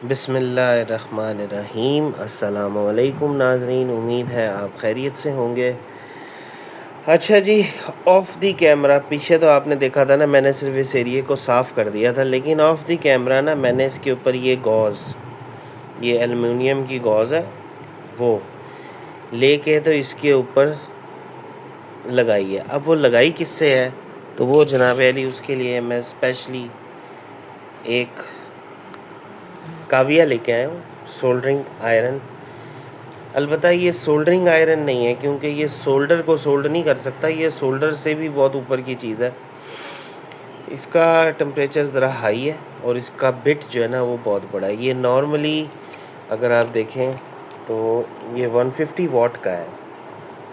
बिस्मिल्लाहिर्रहमानिर्रहीम। अस्सलामुअलैकुम नाज़रीन, उम्मीद है आप खैरियत से होंगे। अच्छा जी, ऑफ दी कैमरा पीछे तो आपने देखा था ना, मैंने सिर्फ इस एरिए को साफ़ कर दिया था, लेकिन ऑफ दी कैमरा ना मैंने इसके ऊपर ये गॉज़, ये एलुमिनियम की गॉज़ है, वो लेके तो इसके ऊपर लगाई है। अब वो लगाई किससे है, तो वो जनाब अली उसके लिए मैं स्पेशली एक काविया लेके आया हूँ, सोल्डरिंग आयरन। अलबत्ता ये सोल्डरिंग आयरन नहीं है, क्योंकि ये सोल्डर को सोल्ड नहीं कर सकता, ये सोल्डर से भी बहुत ऊपर की चीज़ है। इसका टेम्परेचर ज़रा हाई है और इसका बिट जो है ना वो बहुत बड़ा है। ये नॉर्मली अगर आप देखें तो ये 150 वाट का है,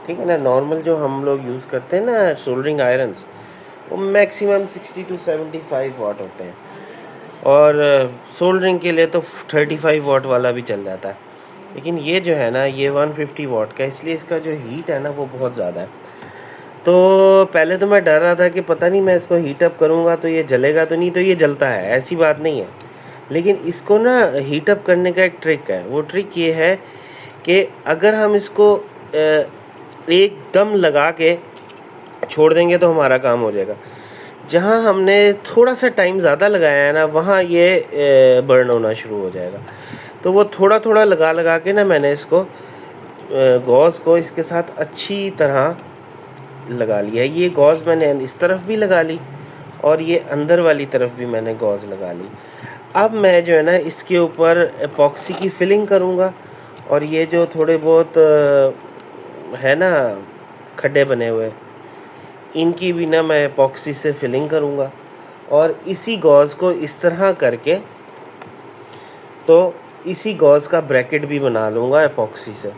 ठीक है ना। नॉर्मल जो हम लोग यूज़ करते हैं ना सोल्डरिंग आयरन्स, वो मैक्सिमम 60 to 75 वाट होते हैं, और सोल्डरिंग के लिए तो 35 वाट वाला भी चल जाता है। लेकिन ये जो है ना ये 150 वाट का, इसलिए इसका जो हीट है ना वो बहुत ज़्यादा है। तो पहले तो मैं डर रहा था कि पता नहीं मैं इसको हीट अप करूँगा तो ये जलेगा तो नहीं, तो ये जलता है, ऐसी बात नहीं है। लेकिन इसको ना हीट अप करने का एक ट्रिक है। वो ट्रिक ये है कि अगर हम इसको एकदम लगा के छोड़ देंगे तो हमारा काम हो जाएगा। जहाँ हमने थोड़ा सा टाइम ज़्यादा लगाया है ना, वहाँ ये बर्न होना शुरू हो जाएगा। तो वो थोड़ा थोड़ा लगा लगा के ना मैंने इसको गॉज़ को इसके साथ अच्छी तरह लगा लिया। ये गॉज़ मैंने इस तरफ भी लगा ली और ये अंदर वाली तरफ भी मैंने गॉज़ लगा ली। अब मैं जो है ना इसके ऊपर एपॉक्सी की फिलिंग करूँगा, और ये जो थोड़े बहुत है ना खड्डे बने हुए, इनकी भी ना मैं एपॉक्सी से फिलिंग करूँगा, और इसी गॉज़ को इस तरह करके तो इसी गॉज़ का ब्रैकेट भी बना लूँगा एपॉक्सी से।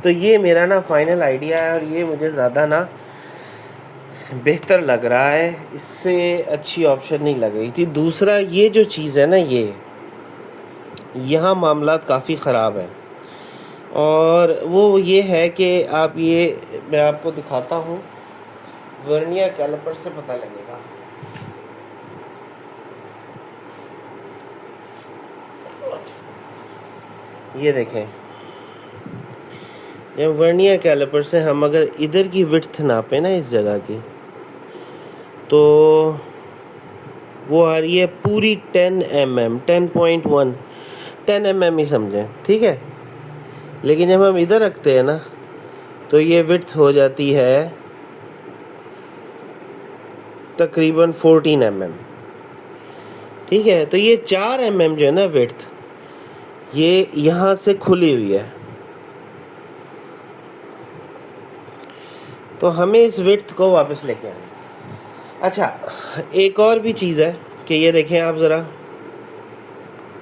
तो ये मेरा ना फाइनल आइडिया है, और ये मुझे ज़्यादा ना बेहतर लग रहा है, इससे अच्छी ऑप्शन नहीं लग रही थी। दूसरा ये जो चीज़ है ना, ये यहाँ मामलात काफ़ी ख़राब है, और वो ये है कि आप ये मैं आपको दिखाता हूँ, वर्नियर कैलिपर से पता लगेगा। ये देखें, जब वर्नियर कैलिपर से हम अगर इधर की विड्थ नापे ना इस जगह की, तो वो आ रही है पूरी 10 mm, 10.1, 10 mm ही समझें, ठीक है। लेकिन जब हम इधर रखते हैं ना तो ये विड्थ हो जाती है तकरीबन 14 mm, ठीक है। तो ये 4 mm जो है ना विड्थ, ये यहाँ से खुली हुई है। तो हमें इस विड्थ को वापस लेके आना। अच्छा, एक और भी चीज़ है कि ये देखें आप ज़रा,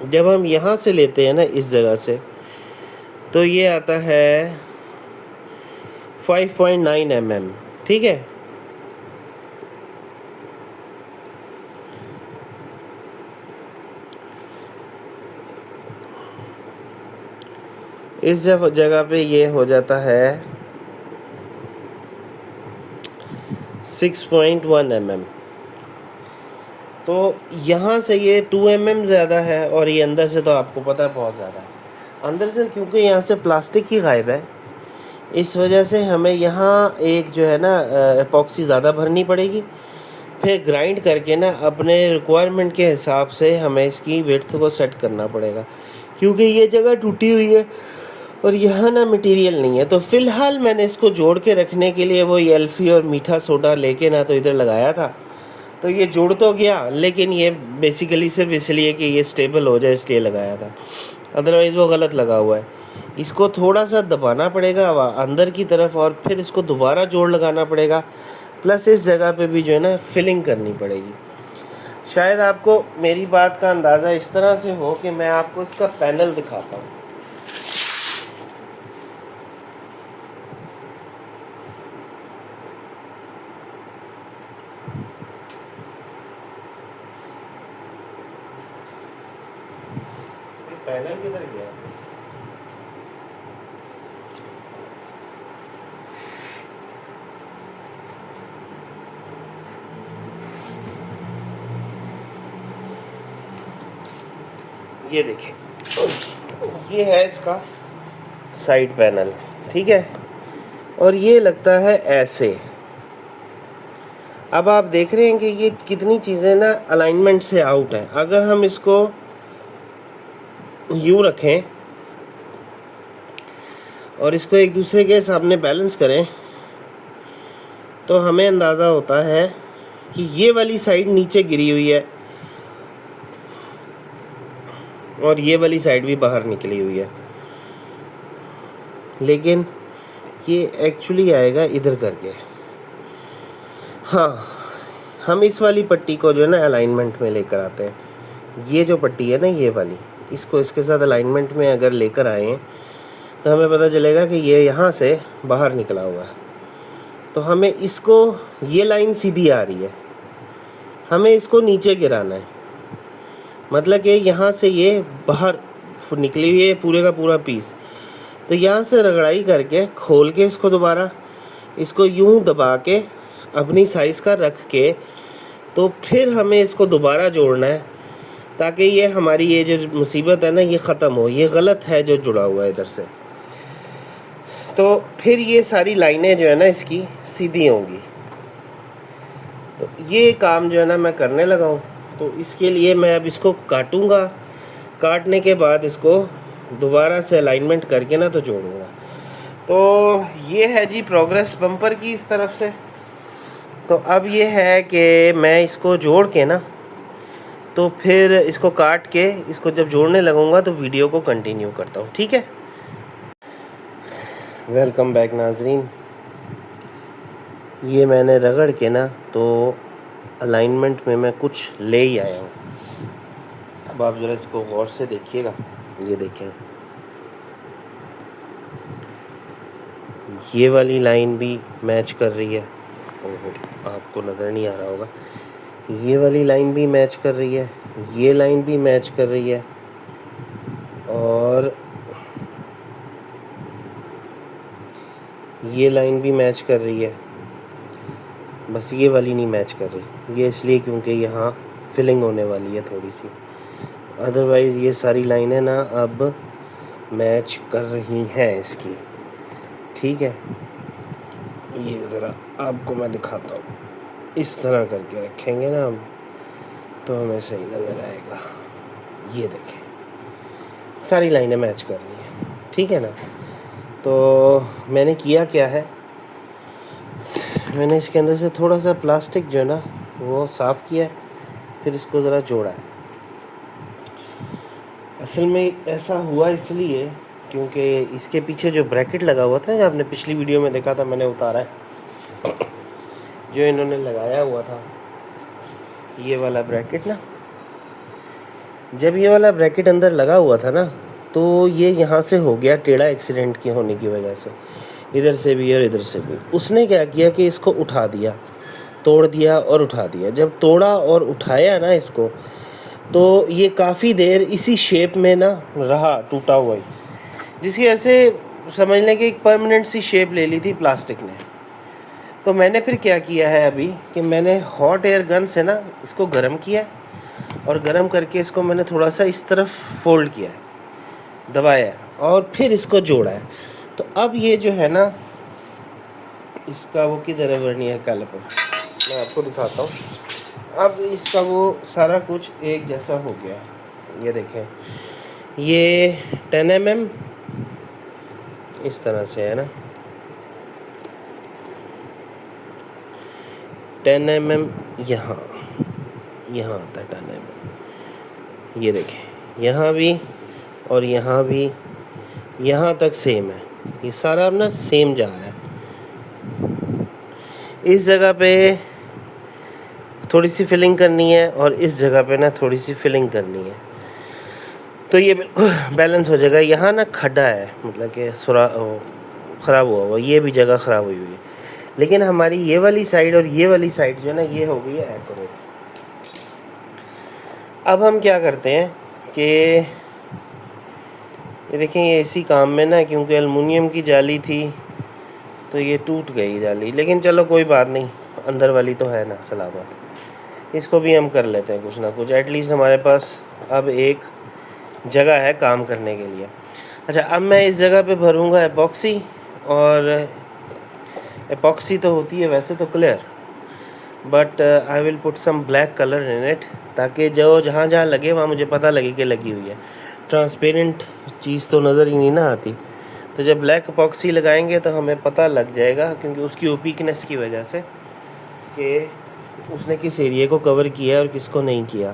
जब हम यहाँ से लेते हैं ना इस जगह से, तो ये आता है 5.9 mm, ठीक है। इस जगह पे ये हो जाता है 6.1 mm। तो यहाँ से ये 2 mm ज़्यादा है, और ये अंदर से तो आपको पता है बहुत ज़्यादा है। अंदर से क्योंकि यहाँ से प्लास्टिक ही गायब है, इस वजह से हमें यहाँ एक जो है ना एपॉक्सी ज़्यादा भरनी पड़ेगी। फिर ग्राइंड करके ना अपने रिक्वायरमेंट के हिसाब से हमें इसकी विड्थ को सेट करना पड़ेगा, क्योंकि ये जगह टूटी हुई है और यहाँ ना मटेरियल नहीं है। तो फ़िलहाल मैंने इसको जोड़ के रखने के लिए वो एल्फी और मीठा सोडा लेके ना तो इधर लगाया था, तो ये जुड़ तो गया, लेकिन ये बेसिकली सिर्फ इसलिए कि ये स्टेबल हो जाए इसलिए लगाया था, अदरवाइज़ वो गलत लगा हुआ है। इसको थोड़ा सा दबाना पड़ेगा अंदर की तरफ, और फिर इसको दोबारा जोड़ लगाना पड़ेगा, प्लस इस जगह पे भी जो है ना फिलिंग करनी पड़ेगी। शायद आपको मेरी बात का अंदाज़ा इस तरह से हो कि मैं आपको इसका पैनल दिखाता हूँ। पैनल किधर गया? ये देखें, ये है इसका साइड पैनल, ठीक है, और ये लगता है ऐसे। अब आप देख रहे हैं कि ये कितनी चीज़ें ना अलाइनमेंट से आउट हैं। अगर हम इसको यूँ रखें और इसको एक दूसरे के सामने बैलेंस करें तो हमें अंदाज़ा होता है कि ये वाली साइड नीचे गिरी हुई है और ये वाली साइड भी बाहर निकली हुई है, लेकिन ये एक्चुअली आएगा इधर करके। हाँ, हम इस वाली पट्टी को जो है ना अलाइनमेंट में लेकर आते हैं। ये जो पट्टी है ना, ये वाली, इसको इसके साथ अलाइनमेंट में अगर लेकर आए तो हमें पता चलेगा कि ये यहाँ से बाहर निकला हुआ है। तो हमें इसको, ये लाइन सीधी आ रही है, हमें इसको नीचे गिराना है। मतलब कि यहाँ से ये बाहर निकली हुई है पूरे का पूरा पीस। तो यहाँ से रगड़ाई करके खोल के इसको दोबारा, इसको यूँ दबा के अपनी साइज़ का रख के, तो फिर हमें इसको दोबारा जोड़ना है ताकि ये हमारी ये जो मुसीबत है ना ये ख़त्म हो। ये गलत है जो जुड़ा हुआ है इधर से, तो फिर ये सारी लाइनें जो है ना इसकी सीधी होंगी। तो ये काम जो है ना मैं करने लगा हूँ। तो इसके लिए मैं अब इसको काटूँगा, काटने के बाद इसको दोबारा से अलाइनमेंट करके ना तो जोड़ूँगा। तो ये है जी प्रोग्रेस बम्पर की इस तरफ से। तो अब ये है कि मैं इसको जोड़ के ना तो फिर इसको काट के इसको जब जोड़ने लगूँगा तो वीडियो को कंटिन्यू करता हूँ, ठीक है। वेलकम बैक नाजरीन। ये मैंने रगड़ के ना तो अलाइनमेंट में मैं कुछ ले ही आया हूँ। अब आप ज़रा इसको गौर से देखिएगा। ये देखें, ये वाली लाइन भी मैच कर रही है। ओहो, आपको नज़र नहीं आ रहा होगा। ये वाली लाइन भी मैच कर रही है, ये लाइन भी मैच कर रही है, और ये लाइन भी मैच कर रही है। बस ये वाली नहीं मैच कर रही। ये इसलिए क्योंकि यहाँ फिलिंग होने वाली है थोड़ी सी। अदरवाइज़ ये सारी लाइनें ना अब मैच कर रही हैं इसकी, ठीक है। ये ज़रा आपको मैं दिखाता हूँ। इस तरह करके रखेंगे ना हम तो हमें सही नज़र आएगा। ये देखें, सारी लाइनें मैच कर रही हैं, ठीक है ना। तो मैंने किया क्या है, मैंने इसके अंदर से थोड़ा सा प्लास्टिक जो है ना वो साफ़ किया, फिर इसको ज़रा जोड़ा है। असल में ऐसा हुआ इसलिए क्योंकि इसके पीछे जो ब्रैकेट लगा हुआ था, जो आपने पिछली वीडियो में देखा था, मैंने उतारा है, जो इन्होंने लगाया हुआ था ये वाला ब्रैकेट ना, जब ये वाला ब्रैकेट अंदर लगा हुआ था ना तो ये यहाँ से हो गया टेढ़ा एक्सीडेंट के होने की वजह से, इधर से भी और इधर से भी। उसने क्या किया कि इसको उठा दिया, तोड़ दिया और उठा दिया। जब तोड़ा और उठाया ना इसको, तो ये काफ़ी देर इसी शेप में ना रहा, टूटा हुआ ही, जिसकी वजह से समझ लें कि एक परमानेंट सी शेप ले ली थी प्लास्टिक ने। तो मैंने फिर क्या किया है अभी कि मैंने हॉट एयर गन से ना इसको गर्म किया, और गर्म करके इसको मैंने थोड़ा सा इस तरफ फोल्ड किया है, दबाया, और फिर इसको जोड़ा है। तो अब ये जो है ना इसका वो किधर है वर्नियर कैलिपर, मैं आपको दिखाता हूँ। अब इसका वो सारा कुछ एक जैसा हो गया है। ये देखें, ये 10 mm इस तरह से है ना, 10 mm यहाँ आता है 10 mm। ये देखें, यहाँ भी और यहाँ भी, यहाँ तक सेम है। ये सारा अब ना सेम जा रहा है। इस जगह पे थोड़ी सी फिलिंग करनी है और इस जगह पे ना थोड़ी सी फिलिंग करनी है, तो ये बिल्कुल बैलेंस हो जाएगा। यहाँ ना खड्डा है, मतलब कि ख़राब हुआ हुआ, ये भी जगह ख़राब हुई हुई है। लेकिन हमारी ये वाली साइड और ये वाली साइड जो है ना ये हो गई है एक्यूरेट। अब हम क्या करते हैं कि ये देखें, ये इसी काम में ना, क्योंकि एलुमिनियम की जाली थी तो ये टूट गई जाली, लेकिन चलो कोई बात नहीं, अंदर वाली तो है ना सलामत। इसको भी हम कर लेते हैं कुछ ना कुछ। एटलीस्ट हमारे पास अब एक जगह है काम करने के लिए। अच्छा, अब मैं इस जगह पे भरूँगा एपॉक्सी, और एपॉक्सी तो होती है वैसे तो clear, but I will put some black colour in it, ताकि जो जहाँ जहाँ लगे वहाँ मुझे पता लगे कि लगी हुई है। ट्रांसपेरेंट चीज़ तो नज़र ही नहीं ना आती, तो जब ब्लैक एपॉक्सी लगाएंगे तो हमें पता लग जाएगा, क्योंकि उसकी ओपीकनेस की वजह से, कि उसने किस एरिए को कवर किया और किसको नहीं किया।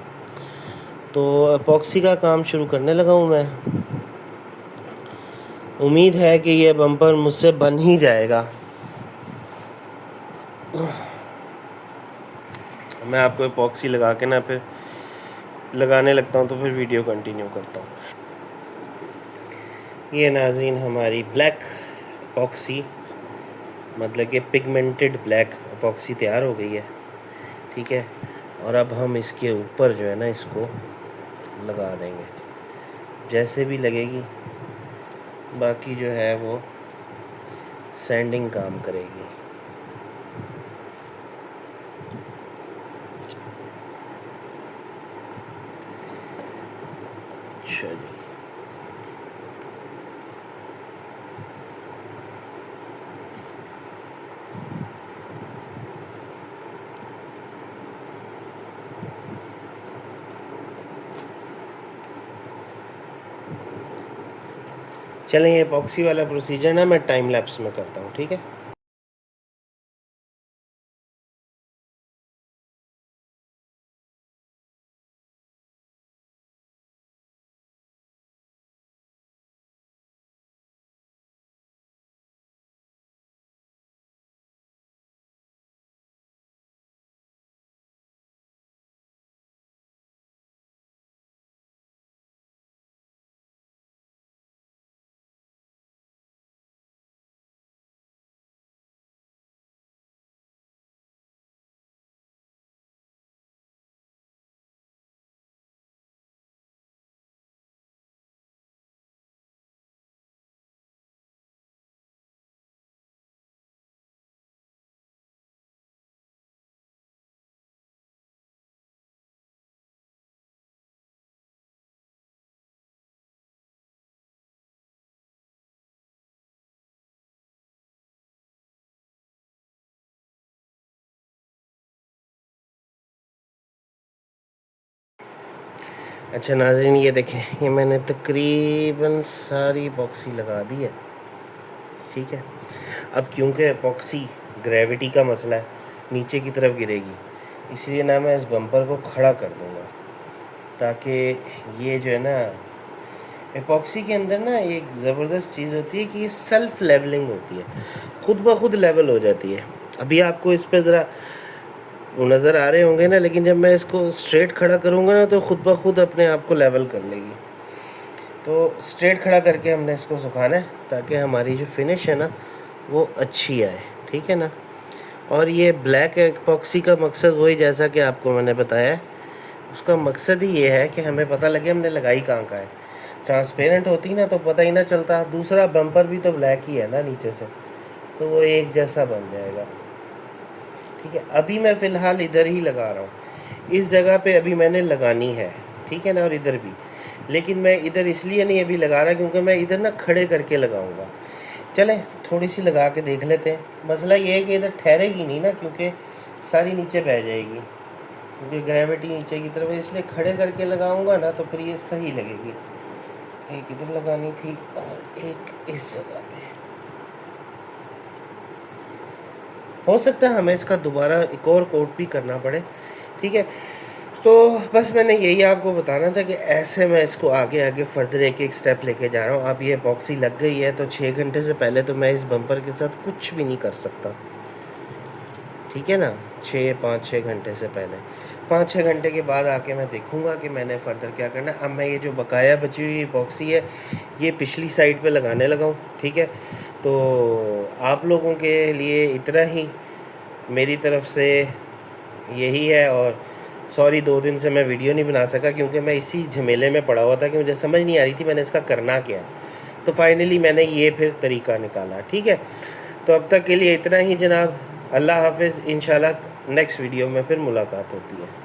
तो एपॉक्सी का काम शुरू करने लगा हूँ मैं। उम्मीद है कि ये बम्पर मुझसे बन ही जाएगा। मैं आपको एपॉक्सी लगा के ना फिर लगाने लगता हूँ, तो फिर वीडियो कंटिन्यू करता हूँ। ये नाज़रीन हमारी ब्लैक एपॉक्सी, मतलब कि पिगमेंटेड ब्लैक एपॉक्सी तैयार हो गई है, ठीक है। और अब हम इसके ऊपर जो है ना इसको लगा देंगे, जैसे भी लगेगी, बाकी जो है वो सैंडिंग काम करेगी। चलिए, चलें ये एपॉक्सी वाला प्रोसीजर ना मैं टाइम लैप्स में करता हूँ, ठीक है। अच्छा नाज़रीन, ये देखें, ये मैंने तकरीबन सारी एपॉक्सी लगा दी है, ठीक है। अब क्योंकि एपॉक्सी ग्रेविटी का मसला है, नीचे की तरफ गिरेगी, इसलिए ना मैं इस बम्पर को खड़ा कर दूंगा, ताकि ये जो है ना, एपॉक्सी के अंदर ना एक ज़बरदस्त चीज़ होती है कि ये सेल्फ लेवलिंग होती है, ख़ुद ब खुद लेवल हो जाती है। अभी आपको इस पर ज़रा वो नज़र आ रहे होंगे ना, लेकिन जब मैं इसको स्ट्रेट खड़ा करूँगा ना, तो ख़ुद ब खुद अपने आप को लेवल कर लेगी। तो स्ट्रेट खड़ा करके हमने इसको सुखाना है, ताकि हमारी जो फिनिश है ना वो अच्छी आए, ठीक है ना। और ये ब्लैक एपॉक्सी का मकसद वही, जैसा कि आपको मैंने बताया, उसका मकसद ही ये है कि हमें पता लगे हमने लगाई कहाँ का है। ट्रांसपेरेंट होती ना तो पता ही ना चलता। दूसरा बम्पर भी तो ब्लैक ही है ना नीचे से, तो वो एक जैसा बन जाएगा, ठीक है। अभी मैं फ़िलहाल इधर ही लगा रहा हूँ, इस जगह पे अभी मैंने लगानी है, ठीक है ना, और इधर भी। लेकिन मैं इधर इसलिए नहीं अभी लगा रहा, क्योंकि मैं इधर ना खड़े करके लगाऊंगा। चलें थोड़ी सी लगा के देख लेते हैं। मसला ये है कि इधर ठहरेगी नहीं ना, क्योंकि सारी नीचे बह जाएगी, क्योंकि ग्रेविटी नीचे की तरफ है, इसलिए खड़े करके लगाऊंगा ना तो फिर ये सही लगेगी। एक इधर लगानी थी और एक इस जगह पे। हो सकता है हमें इसका दोबारा एक और कोट भी करना पड़े, ठीक है। तो बस मैंने यही आपको बताना था कि ऐसे मैं इसको आगे आगे फर्दर एक एक स्टेप लेके जा रहा हूँ। अब ये एपॉक्सी लग गई है, तो 6 घंटे से पहले तो मैं इस बम्पर के साथ कुछ भी नहीं कर सकता, ठीक है ना। 5-6 घंटे से पहले, 5-6 घंटे के बाद आके मैं देखूंगा कि मैंने फ़र्दर क्या करना है। अब मैं ये जो बकाया बची हुई एपॉक्सी है, ये पिछली साइड पे लगाने लगा हूँ, ठीक है। तो आप लोगों के लिए इतना ही मेरी तरफ से यही है। और सॉरी 2 दिन से मैं वीडियो नहीं बना सका, क्योंकि मैं इसी झमेले में पड़ा हुआ था कि मुझे समझ नहीं आ रही थी मैंने इसका करना क्या। तो फाइनली मैंने ये फिर तरीका निकाला, ठीक है। तो अब तक के लिए इतना ही जनाब। अल्लाह हाफ़िज़। इंशाल्लाह नेक्स्ट वीडियो में फिर मुलाकात होती है।